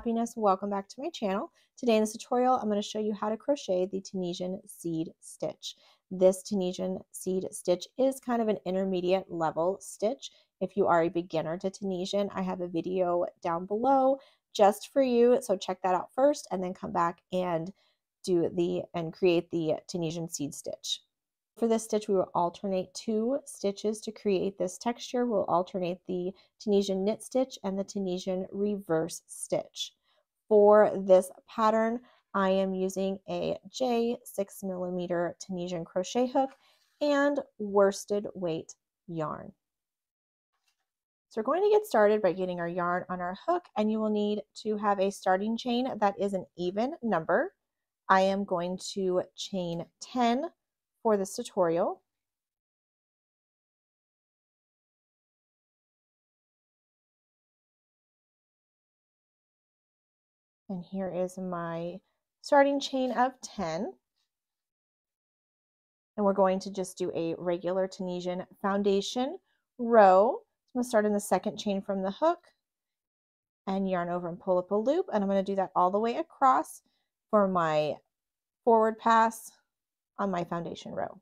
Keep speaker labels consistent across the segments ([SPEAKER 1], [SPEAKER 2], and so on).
[SPEAKER 1] happiness. Welcome back to my channel. Today in this tutorial, I'm going to show you how to crochet the Tunisian seed stitch. This Tunisian seed stitch is kind of an intermediate level stitch. If you are a beginner to Tunisian, I have a video down below just for you. So check that out first and then come back and create the Tunisian seed stitch. For this stitch, we will alternate 2 stitches to create this texture. We'll alternate the Tunisian knit stitch and the Tunisian reverse stitch. For this pattern, I am using a J 6mm Tunisian crochet hook and worsted weight yarn. So we're going to get started by getting our yarn on our hook, and you will need to have a starting chain that is an even number. I am going to chain 10 for this tutorial. And here is my starting chain of 10. And we're going to just do a regular Tunisian foundation row. So I'm going to start in the second chain from the hook and yarn over and pull up a loop. And I'm going to do that all the way across for my forward pass on my foundation row.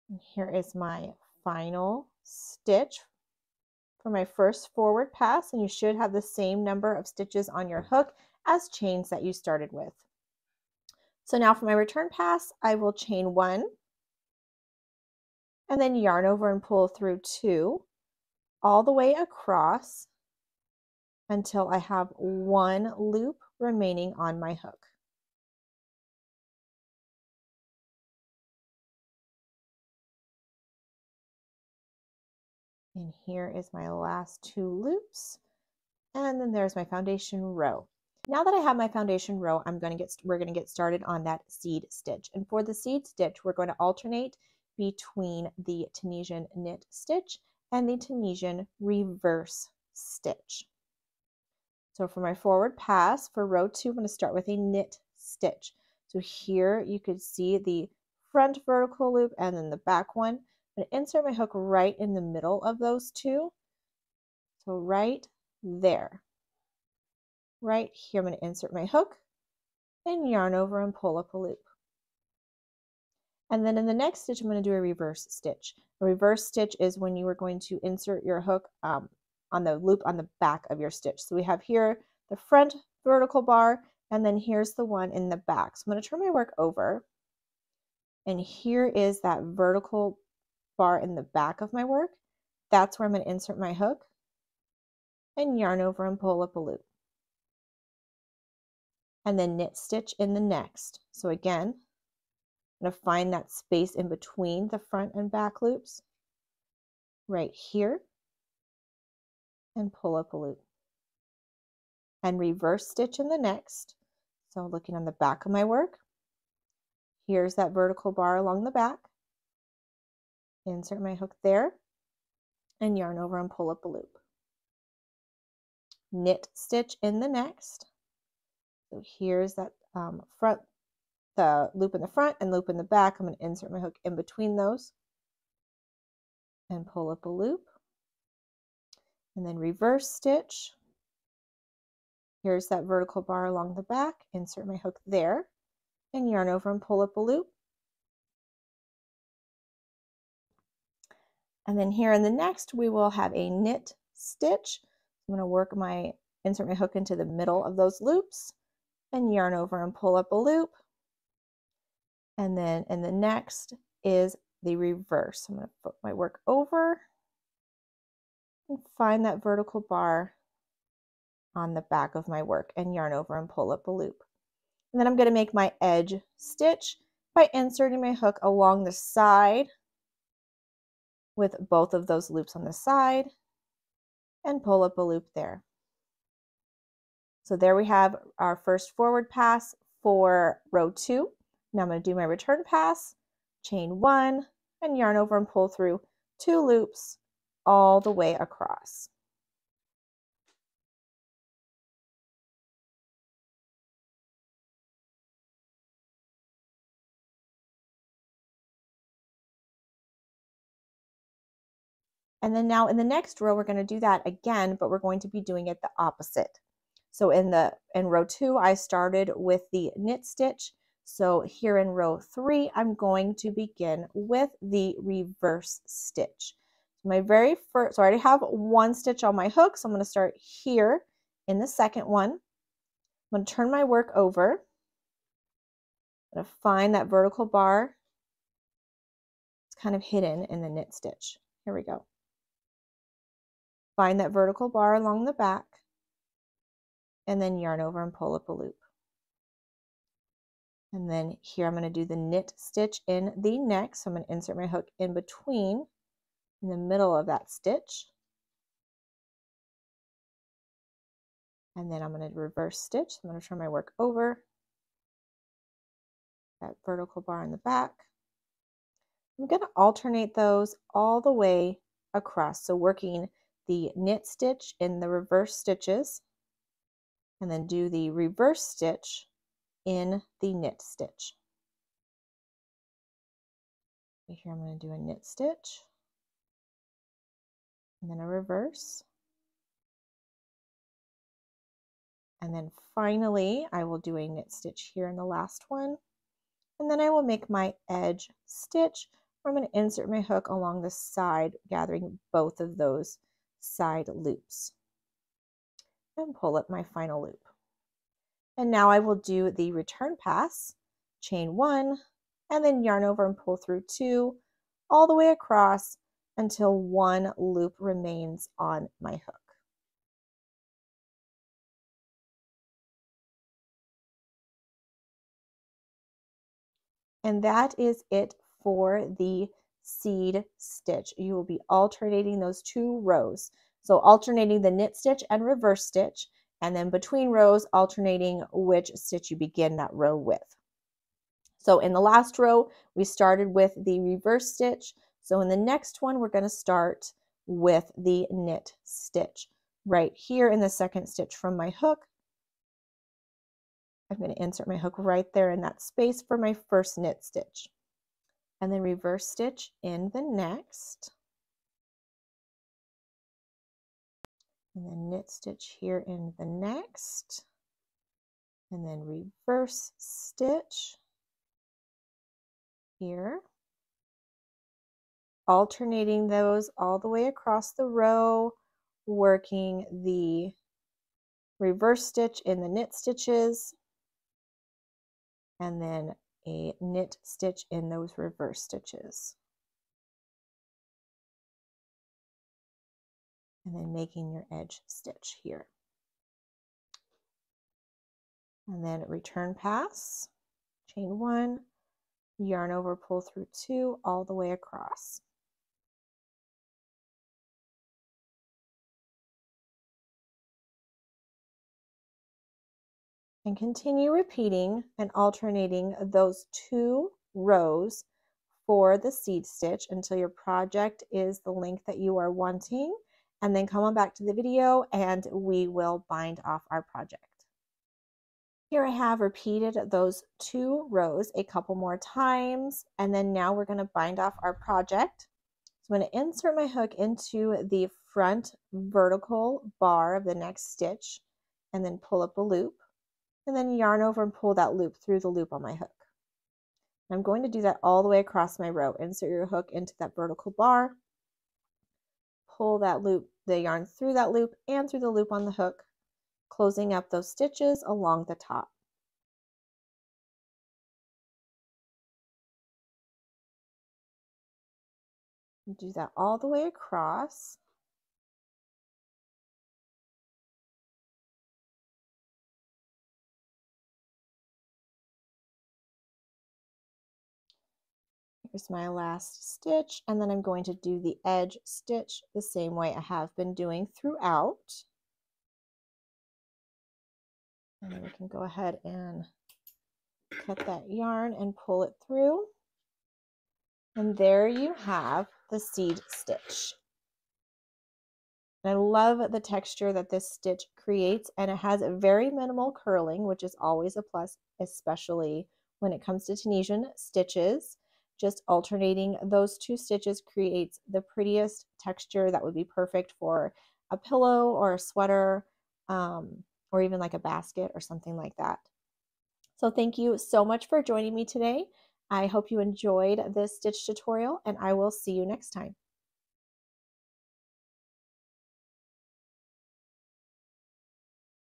[SPEAKER 1] And here is my final stitch for my first forward pass, and you should have the same number of stitches on your hook as chains that you started with. So now for my return pass, I will chain 1 and then yarn over and pull through 2 all the way across until I have 1 loop remaining on my hook. And here is my last 2 loops. And then there's my foundation row. Now that I have my foundation row, we're going to get started on that seed stitch. And for the seed stitch, we're going to alternate between the Tunisian knit stitch and the Tunisian reverse stitch. So for my forward pass for row 2, I'm going to start with a knit stitch. So here you could see the front vertical loop and then the back one. I'm going to insert my hook right in the middle of those 2. So right there. Right here, I'm going to insert my hook and yarn over and pull up a loop. And then in the next stitch, I'm going to do a reverse stitch. A reverse stitch is when you are going to insert your hook on the loop on the back of your stitch. So we have here the front vertical bar, and then here's the one in the back. So I'm going to turn my work over, and here is that vertical bar in the back of my work. That's where I'm going to insert my hook and yarn over and pull up a loop. And then knit stitch in the next. So again, I'm going to find that space in between the front and back loops right here and pull up a loop. And reverse stitch in the next. So looking on the back of my work, here's that vertical bar along the back. Insert my hook there and yarn over and pull up a loop. Knit stitch in the next. So here's that the loop in the front and loop in the back. I'm going to insert my hook in between those and pull up a loop. And then reverse stitch. Here's that vertical bar along the back. Insert my hook there and yarn over and pull up a loop. And then here in the next, we will have a knit stitch. I'm going to insert my hook into the middle of those loops and yarn over and pull up a loop. And then in the next is the reverse. I'm going to flip my work over and find that vertical bar on the back of my work and yarn over and pull up a loop. And then I'm going to make my edge stitch by inserting my hook along the side with both of those loops on the side and pull up a loop there. So there we have our first forward pass for row 2. Now I'm going to do my return pass chain 1, and yarn over and pull through 2 loops all the way across. And then now in the next row, we're going to do that again, but we're going to be doing it the opposite. So in row 2, I started with the knit stitch. So here in row 3, I'm going to begin with the reverse stitch. My very first, so I already have 1 stitch on my hook, so I'm going to start here in the second one. I'm going to turn my work over. I'm going to find that vertical bar. It's kind of hidden in the knit stitch. Here we go. Find that vertical bar along the back, and then yarn over and pull up a loop. And then here I'm going to do the knit stitch in the neck. So I'm going to insert my hook in between, in the middle of that stitch. And then I'm going to reverse stitch. I'm going to turn my work over, that vertical bar in the back. I'm going to alternate those all the way across. So working the knit stitch in the reverse stitches, and then do the reverse stitch in the knit stitch. Here I'm going to do a knit stitch, and then a reverse. And then finally, I will do a knit stitch here in the last one. And then I will make my edge stitch, where I'm going to insert my hook along the side, gathering both of those side loops. And pull up my final loop. And now I will do the return pass, chain 1, and then yarn over and pull through 2, all the way across until 1 loop remains on my hook. And that is it for the seed stitch. You will be alternating those 2 rows. So alternating the knit stitch and reverse stitch, and then between rows alternating which stitch you begin that row with. So in the last row, we started with the reverse stitch. So in the next one, we're going to start with the knit stitch. Right here in the second stitch from my hook, I'm going to insert my hook right there in that space for my first knit stitch. And then reverse stitch in the next. And then knit stitch here in the next. And then reverse stitch here. Alternating those all the way across the row, working the reverse stitch in the knit stitches, and then a knit stitch in those reverse stitches. And then making your edge stitch here. And then return pass, chain 1, yarn over, pull through 2, all the way across. And continue repeating and alternating those 2 rows for the seed stitch until your project is the length that you are wanting, and then come on back to the video and we will bind off our project. Here I have repeated those 2 rows a couple more times, and then now we're going to bind off our project. So I'm going to insert my hook into the front vertical bar of the next stitch, and then pull up a loop, and then yarn over and pull that loop through the loop on my hook. I'm going to do that all the way across my row. Insert your hook into that vertical bar, pull that loop, the yarn through that loop and through the loop on the hook, closing up those stitches along the top. Do that all the way across. Here's my last stitch, and then I'm going to do the edge stitch the same way I have been doing throughout. And then we can go ahead and cut that yarn and pull it through. And there you have the seed stitch. And I love the texture that this stitch creates, and it has a very minimal curling, which is always a plus, especially when it comes to Tunisian stitches. Just alternating those two stitches creates the prettiest texture that would be perfect for a pillow or a sweater, or even like a basket or something like that. So thank you so much for joining me today. I hope you enjoyed this stitch tutorial, and I will see you next time.